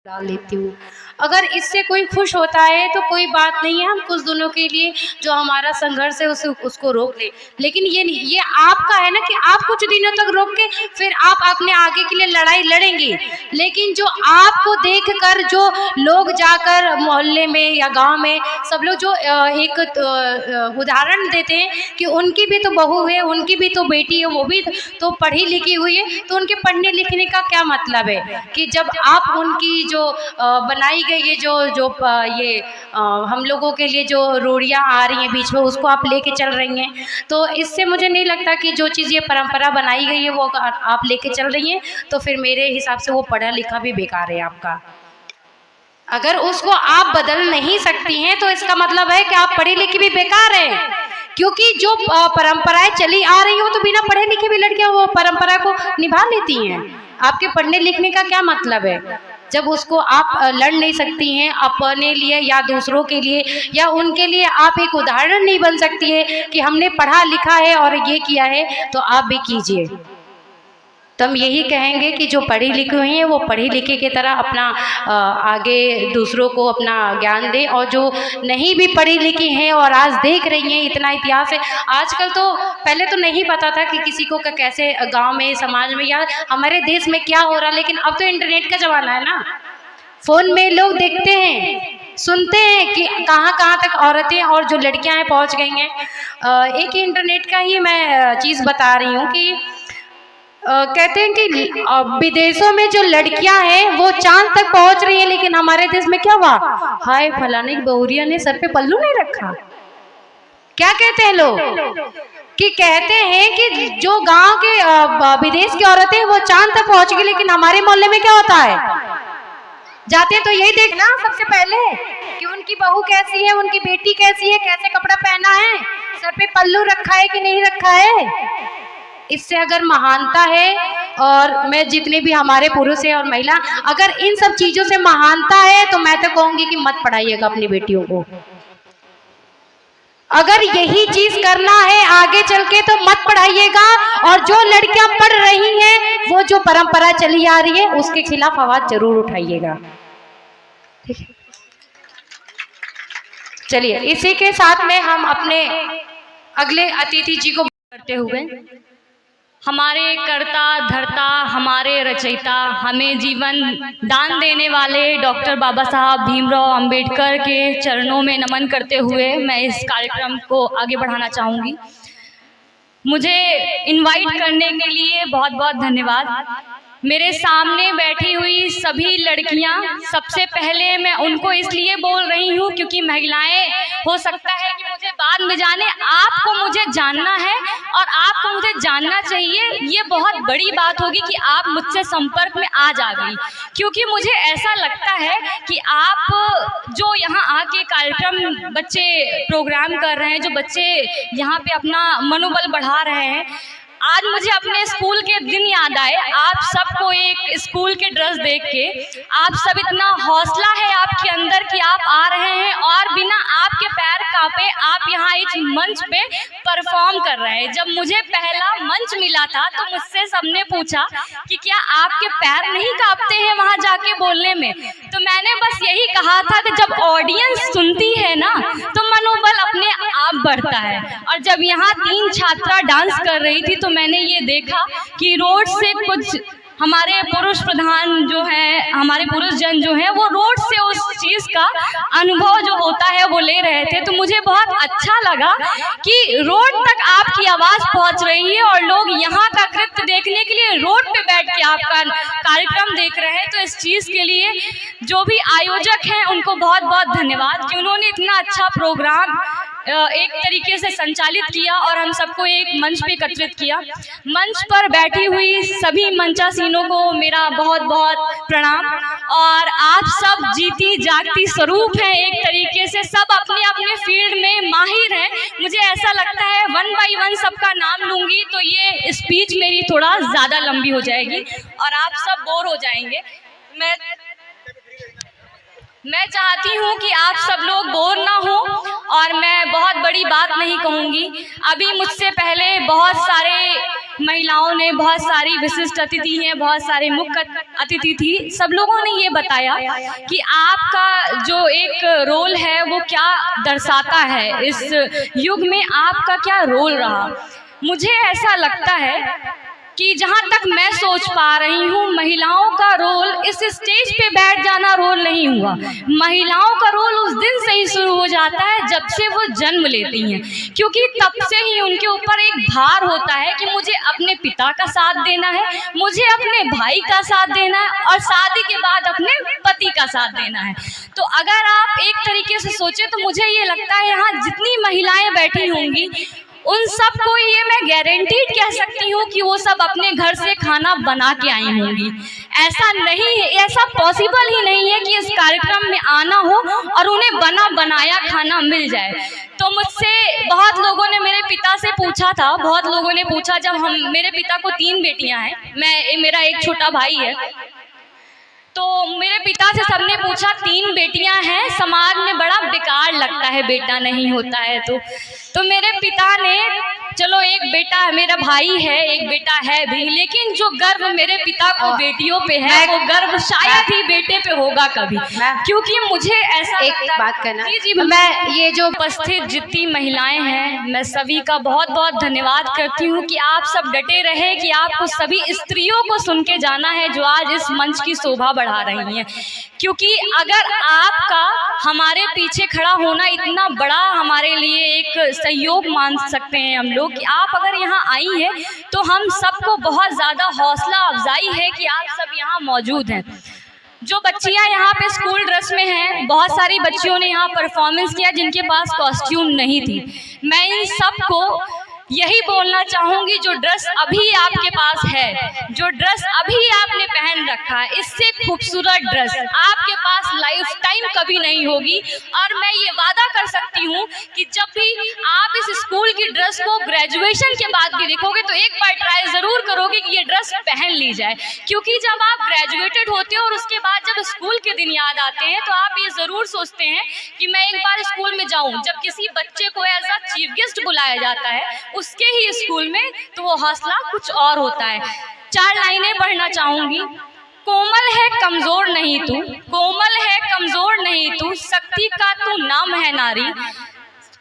डाल देती हूँ। अगर इससे कोई खुश होता है तो कोई बात नहीं है, हम कुछ दिनों के लिए जो हमारा संघर्ष है उसको रोक लें, लेकिन ये नहीं, ये आपका है ना कि आप कुछ दिनों तक रोक के फिर आप अपने आगे के लिए लड़ाई लड़ेंगे। लेकिन जो आपको देखकर जो लोग जाकर मोहल्ले में या गांव में सब लोग जो एक उदाहरण देते हैं कि उनकी भी तो बहू है, उनकी भी तो बेटी है, वो भी तो पढ़ी लिखी हुई है, तो उनके पढ़ने लिखने का क्या मतलब है कि जब आप उनकी जो बनाई गई है जो ये हम लोगों के लिए जो रोड़ियाँ आ रही हैं बीच में, उसको आप लेके चल रही हैं। तो इससे मुझे नहीं लगता कि जो चीज़ ये परंपरा बनाई गई है वो आप लेके चल रही हैं, तो फिर मेरे हिसाब से वो पढ़ा लिखा भी बेकार है आपका। अगर उसको आप बदल नहीं सकती हैं तो इसका मतलब है कि आप पढ़ी लिखी भी बेकार है, क्योंकि जो परंपराएं चली आ रही हैं वो तो बिना पढ़े लिखे भी लड़कियां वो परंपरा को निभा लेती हैं। आपके पढ़ने लिखने का क्या मतलब है जब उसको आप लड़ नहीं सकती हैं अपने लिए या दूसरों के लिए, या उनके लिए आप एक उदाहरण नहीं बन सकती है कि हमने पढ़ा लिखा है और ये किया है तो आप भी कीजिए। तो हम यही कहेंगे कि जो पढ़ी लिखी हुई हैं वो पढ़ी लिखी की तरह अपना आगे दूसरों को अपना ज्ञान दें, और जो नहीं भी पढ़ी लिखी हैं और आज देख रही हैं इतना इतिहास है, आजकल तो पहले तो नहीं पता था कि किसी को कैसे गांव में समाज में या हमारे देश में क्या हो रहा, लेकिन अब तो इंटरनेट का ज़माना है ना, फ़ोन में लोग देखते हैं सुनते हैं कि कहाँ कहाँ तक औरतें और जो लड़कियाँ हैं पहुँच गई हैं। एक इंटरनेट का ही मैं चीज़ बता रही हूँ कि कहते हैं कि विदेशों में जो लड़कियां हैं वो चांद तक पहुंच रही हैं, लेकिन हमारे देश में क्या हुआ, हाय फलाने की बहुरिया ने सर पे पल्लू नहीं रखा। क्या कहते हैं लोग कि कहते हैं कि जो गांव के विदेश की औरतें हैं वो चांद तक पहुंच गई, लेकिन हमारे मोहल्ले में क्या होता है, जाते हैं तो यही देखना सबसे पहले कि उनकी बहू कैसी है, उनकी बेटी कैसी है, कैसे कपड़ा पहना है, सर पे पल्लू रखा है कि नहीं रखा है। इससे अगर महानता है, और मैं जितने भी हमारे पुरुष हैं और महिला, अगर इन सब चीज़ों से महानता है तो मैं तो कहूँगी कि मत पढ़ाइएगा अपनी बेटियों को। अगर यही चीज़ करना है आगे चल के तो मत पढ़ाइएगा, और जो लड़कियां पढ़ रही हैं वो जो परंपरा चली आ रही है उसके खिलाफ आवाज़ जरूर उठाइएगा। ठीक है, चलिए इसी के साथ में हम अपने अगले अतिथि जी को करते हुए, हमारे कर्ता धर्ता, हमारे रचयिता, हमें जीवन दान देने वाले डॉक्टर बाबा साहब भीमराव अंबेडकर के चरणों में नमन करते हुए मैं इस कार्यक्रम को आगे बढ़ाना चाहूँगी। मुझे इनवाइट करने के लिए बहुत बहुत धन्यवाद। मेरे सामने बैठी हुई सभी लड़कियां, सबसे पहले मैं उनको इसलिए बोल रही हूं क्योंकि महिलाएं हो सकता है कि मुझे बाद में जाने, आपको मुझे जानना है और आपको मुझे जानना चाहिए। ये बहुत बड़ी बात होगी कि आप मुझसे संपर्क में आज आ गई, क्योंकि मुझे ऐसा लगता है कि आप जो यहाँ आके कार्यक्रम बच्चे प्रोग्राम कर रहे हैं, जो बच्चे यहाँ पे अपना मनोबल बढ़ा रहे हैं, आज मुझे अपने स्कूल के दिन याद आए। आप सबको एक स्कूल के ड्रेस देख के आप सब, इतना हौसला है आपके अंदर कि आप आ रहे हैं और बिना आपके पैर कांपे आप यहाँ इस मंच पे परफॉर्म कर रहे हैं। जब मुझे पहला मंच मिला था तो मुझसे सबने पूछा कि क्या आपके पैर नहीं कांपते हैं वहाँ जाके बोलने में, तो मैंने बस यही कहा था कि जब ऑडियंस सुनती है ना तो मनोबल अपने आप बढ़ता है। और जब यहाँ 3 छात्रा डांस कर रही थी तो मैंने ये देखा कि रोड से कुछ हमारे पुरुष प्रधान जो है, हमारे पुरुष जन जो हैं, वो रोड से उस चीज़ का अनुभव जो होता है वो ले रहे थे। तो मुझे बहुत अच्छा लगा कि रोड तक आपकी आवाज़ पहुंच रही है और लोग यहाँ का कृत्य देखने के लिए रोड पे बैठ के आपका कार्यक्रम देख रहे हैं। तो इस चीज़ के लिए जो भी आयोजक हैं उनको बहुत बहुत धन्यवाद कि उन्होंने इतना अच्छा प्रोग्राम एक तरीके से संचालित किया और हम सबको एक मंच पे एकत्रित किया। मंच पर बैठी हुई सभी मंचासीनों को मेरा बहुत बहुत प्रणाम। और आप सब जीती जागती स्वरूप हैं, एक तरीके से सब अपने अपने फील्ड में माहिर हैं। मुझे ऐसा लगता है 1 बाय 1 सबका नाम लूँगी तो ये स्पीच मेरी थोड़ा ज़्यादा लंबी हो जाएगी और आप सब बोर हो जाएंगे। मैं चाहती हूँ कि आप सब लोग बोर ना हो और मैं बहुत बड़ी बात नहीं कहूँगी। अभी मुझसे पहले बहुत सारे महिलाओं ने, बहुत सारी विशिष्ट अतिथि हैं, बहुत सारे मुख्य अतिथि थी, सब लोगों ने ये बताया कि आपका जो एक रोल है वो क्या दर्शाता है, इस युग में आपका क्या रोल रहा। मुझे ऐसा लगता है कि जहाँ तक मैं सोच पा रही हूँ, महिलाओं का रोल इस स्टेज पे बैठ जाना रोल नहीं हुआ। महिलाओं का रोल उस दिन से ही शुरू हो जाता है जब से वो जन्म लेती हैं, क्योंकि तब से ही उनके ऊपर एक भार होता है कि मुझे अपने पिता का साथ देना है, मुझे अपने भाई का साथ देना है और शादी के बाद अपने पति का साथ देना है। तो अगर आप एक तरीके से सोचे तो मुझे ये लगता है यहाँ जितनी महिलाएं बैठी होंगी उन सबको ये मैं गारंटीड कह सकती हूँ कि वो सब अपने घर से खाना बना के आई होंगी। ऐसा नहीं है, ऐसा पॉसिबल ही नहीं है कि इस कार्यक्रम में आना हो और उन्हें बना बनाया खाना मिल जाए। तो मुझसे बहुत लोगों ने मेरे पिता से पूछा था, बहुत लोगों ने पूछा, जब मेरे पिता को 3 बेटियां हैं, मेरा एक छोटा भाई है, तो मेरे पिता से सबने पूछा 3 बेटियां हैं, समाज में बड़ा बेकार लगता है बेटा नहीं होता है। तो मेरे पिता ने, चलो एक बेटा है, मेरा भाई है, एक बेटा है भी, लेकिन जो गर्व मेरे पिता को बेटियों पे है वो गर्व शायद ही बेटे पे होगा कभी, क्योंकि मुझे ऐसा एक बात करना। जी, मैं ये जो उपस्थित जितनी महिलाएं हैं, मैं सभी का बहुत बहुत धन्यवाद करती हूँ कि आप सब डटे रहे, कि आपको सभी स्त्रियों को सुन के जाना है जो आज इस मंच की शोभा बढ़ा रही हैं। क्योंकि अगर आपका हमारे पीछे खड़ा होना इतना बड़ा हमारे लिए एक सहयोग मान सकते हैं हम लोग, कि आप अगर यहाँ आई हैं तो हम सबको बहुत ज़्यादा हौसला अफजाई है कि आप सब यहाँ मौजूद हैं। जो बच्चियाँ यहाँ पे स्कूल ड्रेस में हैं, बहुत सारी बच्चियों ने यहाँ परफॉर्मेंस किया जिनके पास कॉस्ट्यूम नहीं थी। मैं इन सबको यही बोलना चाहूँगी, जो ड्रेस अभी आपके पास है, जो ड्रेस अभी आपने पहन रखा है, इससे खूबसूरत ड्रेस आपके पास लाइफ टाइम कभी नहीं होगी। और मैं ये वादा कर सकती हूँ कि जब भी आप इस स्कूल की ड्रेस को ग्रेजुएशन के बाद भी देखोगे तो एक बार ट्राई ज़रूर करोगे कि ये ड्रेस पहन ली जाए, क्योंकि जब आप ग्रेजुएटेड होते हो और उसके बाद जब स्कूल के दिन याद आते हैं तो आप ये ज़रूर सोचते हैं कि मैं एक बार स्कूल में जाऊँ। जब किसी बच्चे को एज अ चीफ गेस्ट बुलाया जाता है उसके ही स्कूल में, तो वो हौसला कुछ और होता है। 4 लाइनें पढ़ना चाहूंगी। कोमल है कमजोर नहीं तू, कोमल है कमजोर नहीं तू, शक्ति का तू नाम है नारी।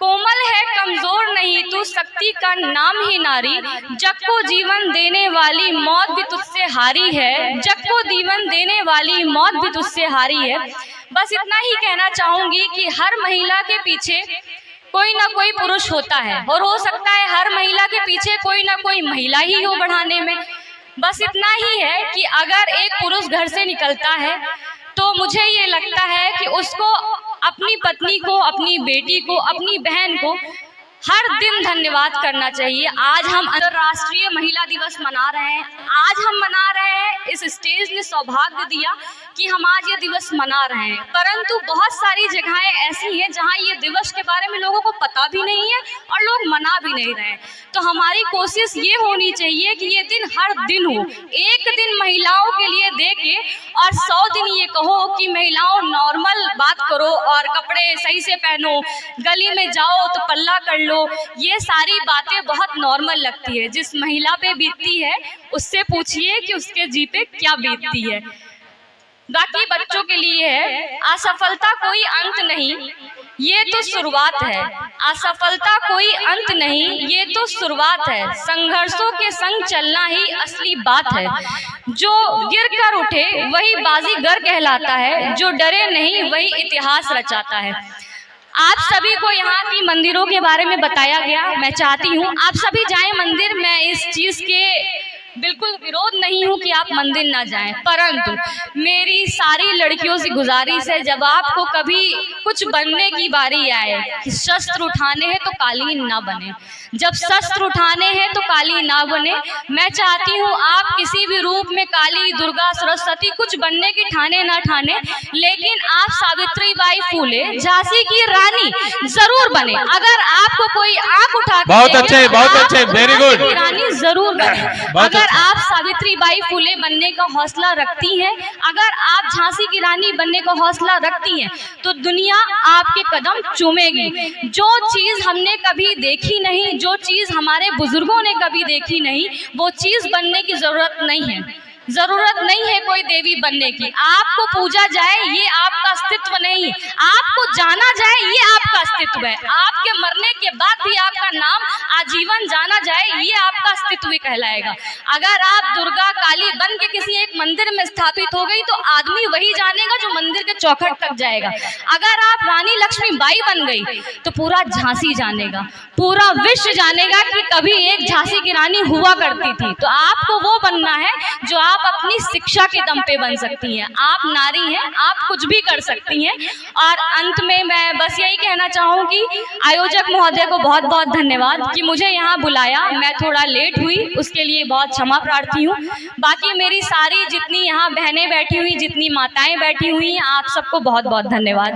कोमल है कमजोर नहीं तू, शक्ति का नाम ही नारी। जग को जीवन देने वाली मौत भी तुझसे हारी है, जग को जीवन देने वाली मौत भी तुझसे हारी है। बस इतना ही कहना चाहूंगी कि हर महिला के पीछे कोई ना कोई पुरुष होता है, और हो सकता है हर महिला के पीछे कोई ना कोई महिला ही हो बढ़ाने में। बस इतना ही है कि अगर एक पुरुष घर से निकलता है तो मुझे ये लगता है कि उसको अपनी पत्नी को, अपनी बेटी को, अपनी बहन को हर दिन धन्यवाद करना चाहिए। आज हम अंतर्राष्ट्रीय महिला दिवस मना रहे हैं, आज हम मना रहे हैं, इस स्टेज ने सौभाग्य दिया कि हम आज ये दिवस मना रहे हैं, परंतु बहुत सारी जगहें ऐसी हैं जहां ये दिवस के बारे में लोगों को पता भी नहीं है और लोग मना भी नहीं रहे हैं। तो हमारी कोशिश ये होनी चाहिए कि ये दिन हर दिन हो, एक दिन महिलाओं के लिए दे के और 100 दिन ये कहो कि महिलाओं नॉर्मल बात करो और कपड़े सही से पहनो, गली में जाओ तो पल्ला कर लो। ये सारी बातें बहुत नॉर्मल लगती है, जिस महिला पे बीतती है उससे पूछिए कि उसके जी पे क्या बीतती है। बाकी बच्चों के लिए है, असफलता कोई अंत नहीं, ये तो शुरुआत है। असफलता कोई अंत नहीं, ये तो शुरुआत है। संघर्षों के संग चलना ही असली बात है। जो गिर कर उठे वही बाजीगर कहलाता है, जो डरे नहीं वही इतिहास रचाता है। आप सभी को यहाँ की मंदिरों के बारे में बताया गया। मैं चाहती हूँ आप सभी जाएं मंदिर। मैं इस चीज़ के बिल्कुल विरोध नहीं हूँ कि आप मंदिर ना जाएं, परंतु मेरी सारी लड़कियों से गुजारिश है, जब आपको कभी कुछ बनने की बारी आए कि शस्त्र उठाने हैं तो कालीन ना बने। जब शस्त्र उठाने हैं तो काली ना बने। मैं चाहती हूँ आप किसी भी रूप में काली, दुर्गा, सरस्वती कुछ बनने की ठाने ना ठाने, लेकिन आप सावित्रीबाई फूले, झांसी की रानी जरूर बने। अगर आपको कोई आंख उठा के बहुत अच्छे, वेरी गुड, रानी जरूर बने। अगर आप सावित्रीबाई फूले बनने का हौसला रखती हैं, अगर आप झांसी की रानी बनने का हौसला रखती हैं, तो दुनिया आपके कदम चूमेगी। जो चीज हमने कभी देखी नहीं, जो चीज हमारे बुजुर्गों ने कभी देखी नहीं, वो चीज बनने की जरूरत नहीं है। जरूरत नहीं है कोई देवी बनने की, आपको पूजा जाए ये आपका अस्तित्व नहीं, आपको जाना जाए ये आपका अस्तित्व है। आपके मरने के बाद भी आपका नाम आजीवन जाना जाए ये आपका अस्तित्व ही कहलाएगा। अगर आप दुर्गा काली बन के किसी एक मंदिर में स्थापित हो गई तो आदमी वही जानेगा जो मंदिर के चौखट तक जाएगा। अगर आप रानी लक्ष्मीबाई बन गई तो पूरा झांसी जानेगा, पूरा विश्व जानेगा कि कभी एक झांसी की रानी हुआ करती थी। तो आपको वो बनना है जो आप अपनी शिक्षा के दम पे बन सकती हैं। आप नारी हैं, आप कुछ भी कर सकती हैं। और अंत में मैं बस यही कहना चाहूँ कि आयोजक महोदय को बहुत बहुत धन्यवाद कि मुझे यहाँ बुलाया। मैं थोड़ा लेट हुई, उसके लिए बहुत क्षमा प्रार्थी हूँ। बाकी मेरी सारी जितनी यहाँ बहनें बैठी हुई, जितनी माताएं बैठी हुई हैं, आप सबको बहुत बहुत धन्यवाद।